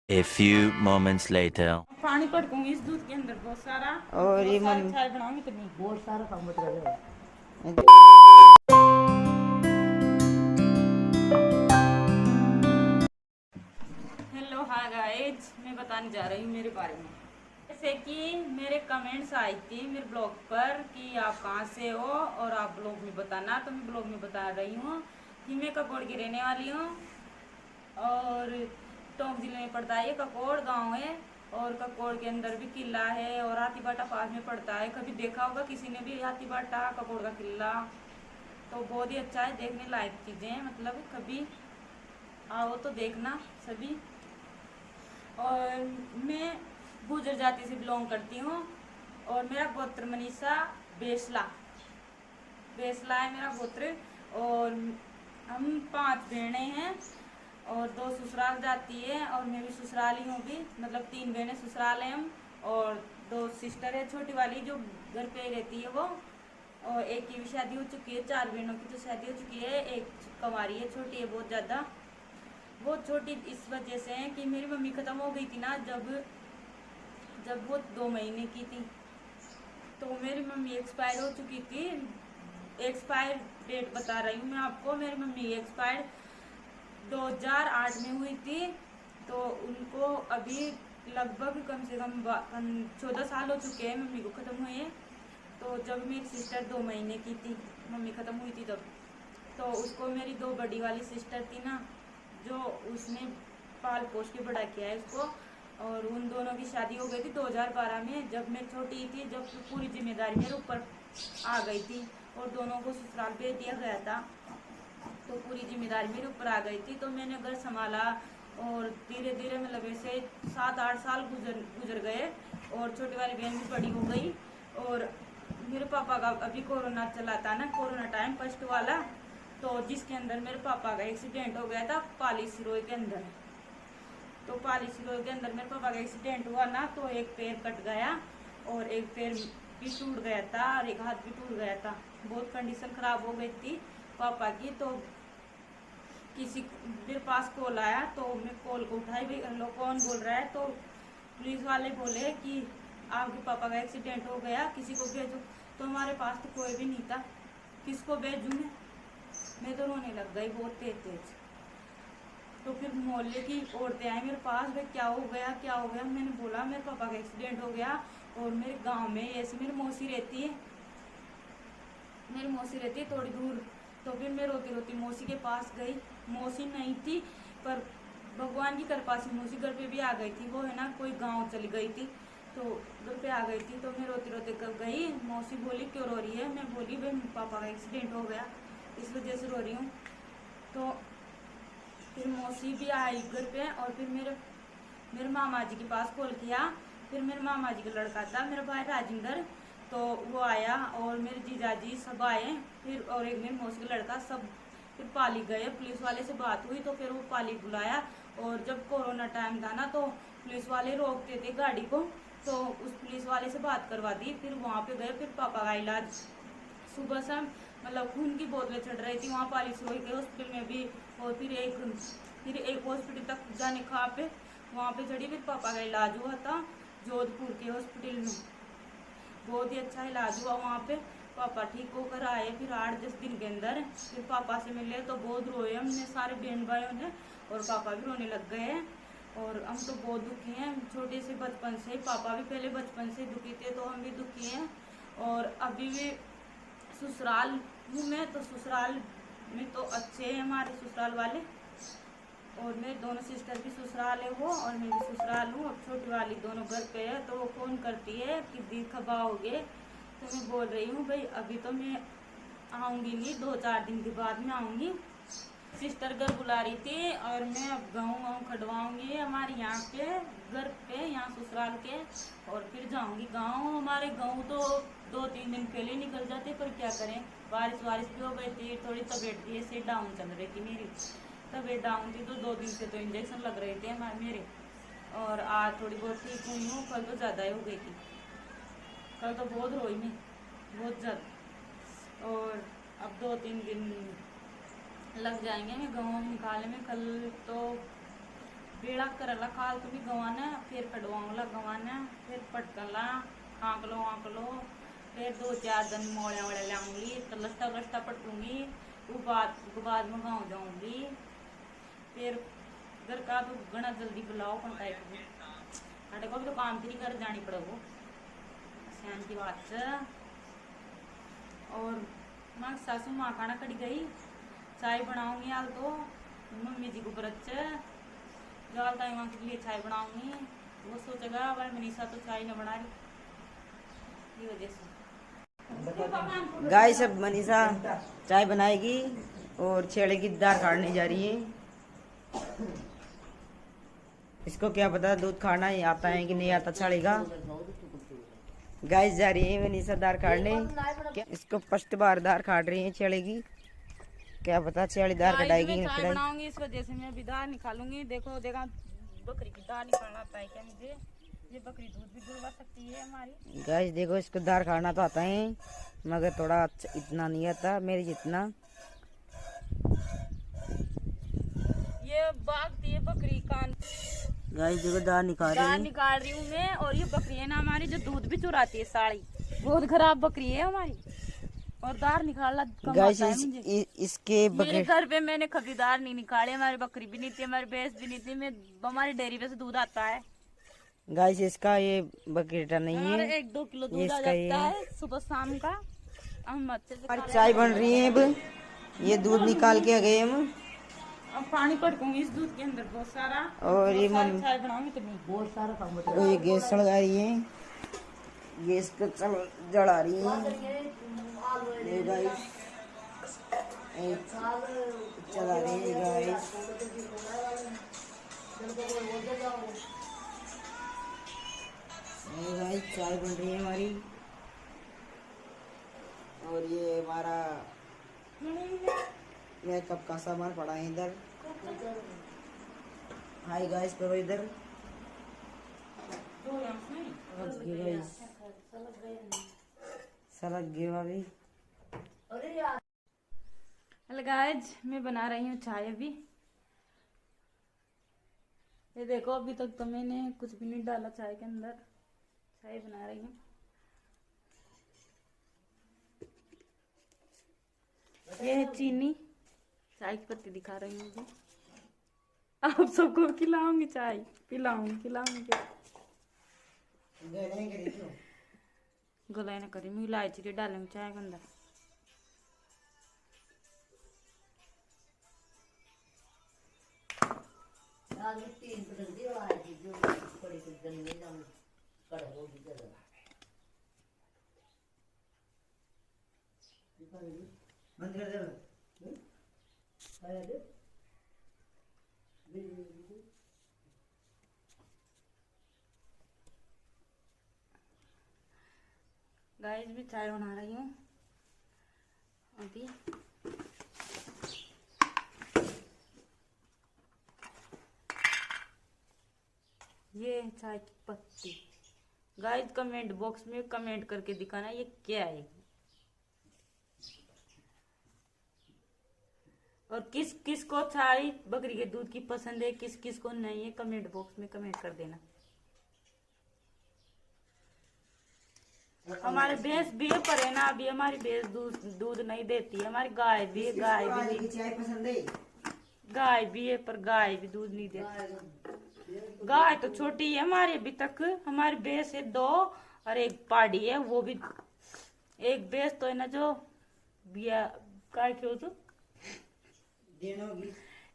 A few moments later. पानी पड़कूंगी इस दूध के अंदर बहुत सारा और ये बहुत सारी मम्मी चाय बनाऊंगी इतनी बहुत सारा काम मत कर। हेलो हाय गाइस, मैं बताने जा रही हूँ मेरे बारे में। जैसे कि मेरे कमेंट्स आई थी मेरे ब्लॉग पर कि आप कहाँ से हो और आप ब्लॉग में बताना, तो मैं ब्लॉग में बता रही हूँ कि मैं ककोड़ की रहने वाली हूँ और टोंक जिले में पड़ता है। ये ककोड़ गांव है और ककोड़ के अंदर भी किला है और हाथीबाटा पास में पड़ता है। कभी देखा होगा किसी ने भी हाथीबाटा ककोड़ का किला, तो बहुत ही अच्छा है, देखने लायक चीज़ें हैं। मतलब कभी आओ तो देखना सभी। और मैं गुजर जाति से बिलोंग करती हूँ और मेरा गोत्र मनीषा बेसला बेसला है मेरा गोत्र। और हम 5 बहनें हैं और 2 ससुराल जाती है और मैं भी ससुराली हूँ भी, मतलब 3 बहनें ससुराल हैं हम और 2 सिस्टर है। छोटी वाली जो घर पे ही रहती है वो, और एक की भी शादी हो चुकी है। 4 बहनों की तो शादी हो चुकी है, एक कुंवारी है, छोटी है बहुत ज़्यादा। बहुत छोटी इस वजह से है कि मेरी मम्मी ख़त्म हो गई थी ना, जब जब वो 2 महीने की थी तो मेरी मम्मी एक्सपायर हो चुकी थी। एक्सपायर डेट बता रही हूँ मैं आपको, मेरी मम्मी एक्सपायर 2008 में हुई थी, तो उनको अभी लगभग कम से कम 14 साल हो चुके हैं मम्मी को ख़त्म हुए। तो जब मेरी सिस्टर 2 महीने की थी, मम्मी ख़त्म हुई थी तब, तो उसको मेरी 2 बड़ी वाली सिस्टर थी ना, जो उसने पाल पोस के बड़ा किया है उसको, और उन दोनों की शादी हो गई थी 2012 में। जब मैं छोटी थी, जब तो पूरी जिम्मेदारी मेरे ऊपर आ गई थी और दोनों को ससुराल भेज दिया गया था, तो पूरी जिम्मेदारी मेरे ऊपर आ गई थी। तो मैंने घर संभाला और धीरे धीरे मतलब ऐसे 7-8 साल गुजर गुजर गए और छोटी वाली बहन भी बड़ी हो गई। और मेरे पापा का अभी कोरोना चला था ना, कोरोना टाइम फर्स्ट वाला, तो जिसके अंदर मेरे पापा का एक्सीडेंट हो गया था पाली सिरोई के अंदर। तो पाली सिरोई के अंदर मेरे पापा का एक्सीडेंट हुआ ना, तो एक पैर कट गया और एक पैर भी टूट गया था और एक हाथ भी टूट गया था। बहुत कंडीशन खराब हो गई थी पापा की। तो किसी मेरे पास कॉल आया तो मैं कॉल को उठाई, भाई हेलो कौन बोल रहा है, तो पुलिस वाले बोले कि आपके पापा का एक्सीडेंट हो गया, किसी को भेजो। तो हमारे पास तो कोई भी नहीं था, किसको भेजूँ मैं तो रोने लग गई बहुत तेज तेज। तो फिर मोहल्ले की औरतें आई मेरे पास, भाई क्या हो गया क्या हो गया। मैंने बोला मेरे पापा का एक्सीडेंट हो गया और मेरे गांव में ऐसी मेरी मौसी रहती है, मेरी मौसी रहती है थोड़ी दूर। तो फिर मैं रोती रोती मौसी के पास गई, मौसी नहीं थी पर भगवान की कृपा से मौसी घर पे भी आ गई थी। वो है ना कोई गांव चली गई थी तो घर पे आ गई थी। तो मैं रोते रोते कब गई, मौसी बोली क्यों रो रही है, मैं बोली भाई पापा का एक्सीडेंट हो गया इस वजह से रो रही हूँ। तो फिर मौसी भी आई घर पे और फिर मेरे मेरे मामा जी के पास कॉल किया। फिर मेरे मामा जी का लड़का था मेरा भाई राजेंद्र, तो वो आया और मेरे जीजाजी सब आए, फिर और एक मेरे मौसी का लड़का सब। फिर पाली गए, पुलिस वाले से बात हुई तो फिर वो पाली बुलाया। और जब कोरोना टाइम था ना तो पुलिस वाले रोकते थे गाड़ी को, तो उस पुलिस वाले से बात करवा दी। फिर वहाँ पे गए, फिर पापा का इलाज सुबह से मतलब खून की बोतलें चढ़ रही थी वहाँ पाली सिरोही के हॉस्पिटल में भी। और फिर एक हॉस्पिटल तक जाने खा पे वहाँ पे चढ़ी, फिर पापा का इलाज हुआ था जोधपुर के हॉस्पिटल में। बहुत ही अच्छा इलाज हुआ वहाँ पे, पापा ठीक होकर आए। फिर 8-10 दिन के अंदर फिर पापा से मिले तो बहुत रोए हमने सारे बहन भाइयों ने, और पापा भी रोने लग गए हैं। और हम तो बहुत दुखी हैं छोटे से बचपन से, पापा भी पहले बचपन से दुखी थे तो हम भी दुखी हैं। और अभी भी ससुराल हूँ मैं, तो ससुराल में तो अच्छे हैं हमारे ससुराल वाले, और मेरे दोनों सिस्टर भी ससुराल है वो और मैं भी ससुराल हूँ। अब छोटी वाली दोनों घर पे है तो वो फ़ोन करती है कि दी कब आओगे, तो मैं बोल रही हूँ भाई अभी तो मैं आऊँगी नहीं, 2-4 दिन के बाद में आऊँगी। सिस्टर घर बुला रही थी और मैं अब गाँव खड़वाऊँगी हमारे यहाँ के घर पे, यहाँ ससुराल के, और फिर जाऊँगी गाँव। हमारे गाँव तो 2-3 दिन पहले निकल जाते, पर क्या करें बारिश वारिश भी हो गई थी, थोड़ी तबीयत भी ऐसे डाउन चल रही थी मेरी, तबीयत डाउन थी तो 2 दिन से तो इंजेक्शन लग रहे थे मेरे। और आज थोड़ी बहुत ठीक हुई हूँ, कल तो ज़्यादा ही हो गई थी, कल तो बहुत रोई मैं बहुत ज़्यादा। और अब 2-3 दिन लग जाएंगे मैं गाँव निकालने में। कल तो बेड़ा करला खाल तुम्हें गवाना, फिर कटवाऊंला गवाना, फिर पटकला आंक लो, फिर 2-4 दिन मोड़े वोड़े लाऊंगी, तो लस्ता पटकूंगी, वो बाद में गाँव जाऊंगी। फिर घर का तो घना जल्दी बुलाओ कौन टाइप को भी तो काम नहीं कर जानी पड़ेगो श्याम की बात से। और माँ सासू माँ खाना कड़ी गई, चाय बनाऊंगी आज तो मम्मी जी को व्रत से जाल ताई माँ के लिए चाय बनाऊंगी। वो सोचेगा भाई मनीषा तो चाय न बना रही, ये वजह से गाइस अब मनीषा चाय बनाएगी और छेड़े की दाल काटने जा रही है। इसको क्या पता दूध खाना ही आता है कि नहीं आता, छाड़ेगा। गाइस जा रही है मनीषा दाल काटने, इसको फर्स्ट बार दाल काट रही है छेड़े की, क्या पता छेड़ी दाल कटाएगी कि नहीं बनाऊंगी। इस वजह से मैं भी दाल निकालूंगी। देखो देखा बकरी की दाल निकालना आता है क्या मुझे, ये बकरी दूध भी दुलवा सकती है हमारी। गाइस देखो इसको दाल खाना तो आता है मगर थोड़ा अच्छा इतना नहीं आता मेरे जितना। ये भागती है बकरी कान। गाइस देखो दाल निकाल रही हूँ मैं। और ये बकरी है ना हमारी जो दूध भी चुराती है, साड़ी बहुत खराब बकरी है हमारी। और दार निकालना गाइस इसके मेरे घर पे मैंने कभी दार नहीं निकाले, हमारी बकरी भी नहीं थी, हमारी भैंस भी नहीं थी, मैं हमारी डेयरी पे से दूध आता है। गाइस इसका ये बकेटा नहीं है, 1-2 किलो दूध आ जाता है सुबह शाम का। हम अच्छे से चाय बन रही है। अब ये दूध निकाल के आ गए हम, अब पानी पटकूंगी इस दूध के अंदर बहुत सारा, और ये चाय बनाऊंगी तो बहुत सारा काम तो ये गैस सड़गा रही है, गैस को जला रही है। ये गाइस चला रही है गाइस। ये गाइस चाय बन रही है हमारी, और ये हमारा मेकअप का सामान पड़ा है इधर। हाय गाइस करो इधर। सलग गया अभी। हेलो गाइस, मैं बना रही हूँ चाय अभी। ये देखो अभी तक तो मैंने कुछ भी नहीं डाला चाय के अंदर, चाय बना रही हूँ। ये है चीनी, चाय की पत्ती दिखा रही हूँ। आप सबको खिलाऊंगी चाय, खिलाऊंगी गलाय ना करी, मैं इलायची डालूंगी चाय के अंदर। गाइस भी चाय बना रही हूँ अभी। ये चाय की पत्ती। गाइस कमेंट बॉक्स में कमेंट करके दिखाना ये क्या है, और किस किस को चाय बकरी के दूध की पसंद है, किस किस को नहीं है, कमेंट बॉक्स में कमेंट कर देना। हमारे भैंस भी है पर है ना, अभी हमारी भैंस दूध नहीं देती है। हमारी गाय भी है, गाय भी है पर गाय भी दूध नहीं देती। गाय तो छोटी है हमारी अभी तक, हमारी भैंस है 2 और एक पाड़ी है, वो भी एक भैंस तो है ना जो बिया काय क्यों तो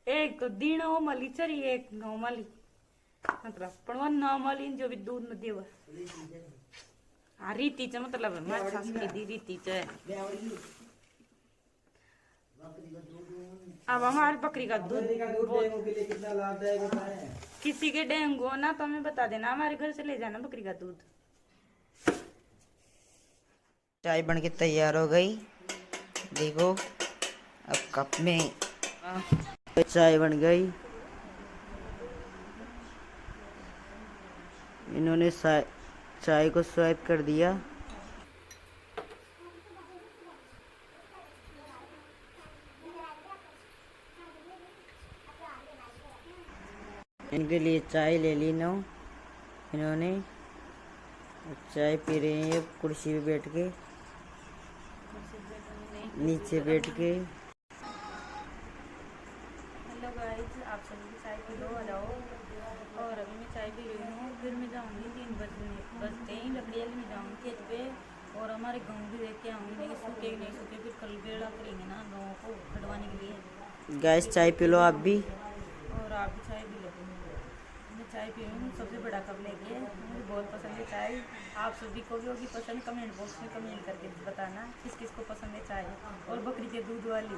एक तो दीनो मली चरी, एक नॉर्मली मतलब पण वो नॉर्मली जो भी दूध न देव। हाँ रीतीच मतलब हमारी सास की रीतीच है। अब हमारी बकरी का दूध कितना लाभदायक होता है। किसी के डेंगू हो ना तो हमें बता देना, हमारे घर से ले जाना बकरी का दूध। चाय बन के तैयार हो गई, देखो अब कप में चाय बन गई। इन्होंने चाय को स्वाइप कर दिया। इनके लिए चाय ले ली नो इन्होंने, चाय पी रहे हैं कुर्सी पे बैठ के, नीचे बैठ के। हेलो गाइस, आप सभी भी चाय पी लो, आ जाओ। और अभी मैं चाय पी रही हूँ, फिर मैं जाऊँगी 3 बजते ही लकड़ियाँ लेने जाऊँगी खेत पे, और हमारे गाँव भी देख के आऊँगी लेकिन सूखे नहीं सूखे, फिर कल बेड़ा करेंगे ना गाँव को कटवाने के लिए। गैस चाय पी लो आप भी, और आप भी चाय पी लो। मैं चाय पी रही हूँ सबसे बड़ा कप लेके, मुझे बहुत पसंद है चाय। आप सभी को भी होगी पसंद, कमेंट बॉक्स में कमेंट करके बताना किस किस को पसंद है चाय, और बकरी के दूध वाली।